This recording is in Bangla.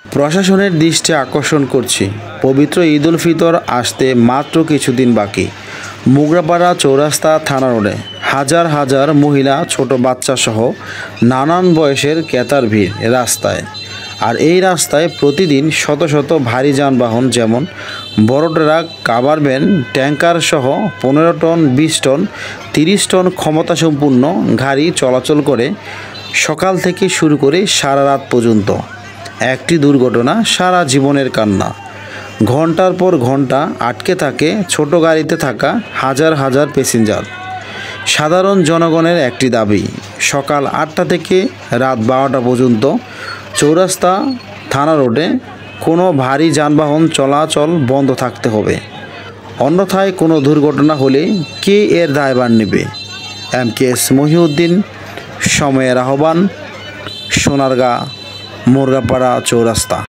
প্রশাসনের দৃষ্টি আকর্ষণ করছি, পবিত্র ঈদ উল ফিতর আসতে মাত্র কিছুদিন বাকি। মোগরাপাড়া চৌরাস্তা থানা রোডে হাজার হাজার মহিলা, ছোট বাচ্চা সহ নানান বয়সের ক্রেতার ভিড় রাস্তায়। আর এই রাস্তায় প্রতিদিন শত শত ভারী যানবাহন, যেমন বড় ট্রাক, কাভার ভ্যান, ট্যাঙ্কার সহ 15 টন, 20 টন, 30 টন ক্ষমতাসম্পন্ন গাড়ি চলাচল করে। সকাল থেকে শুরু করে সারা রাত পর্যন্ত একটি দুর্ঘটনা সারা জীবনের কান্না। ঘন্টার পর ঘন্টা আটকে থাকে ছোট গাড়িতে থাকা হাজার হাজার প্যাসেঞ্জার। সাধারণ জনগণের একটি দাবি, সকাল 8টা থেকে রাত 12টা পর্যন্ত চৌরাস্তা থানা রোডে কোনো ভারী যানবাহন চলাচল বন্ধ থাকতে হবে। অন্যথায় কোনো দুর্ঘটনা হলে কে এর দায়ভার নেবে? MKS মহিউদ্দিন, সময়ের আহ্বান, সোনারগাঁ, মোগরাপাড়া চৌরাস্তা।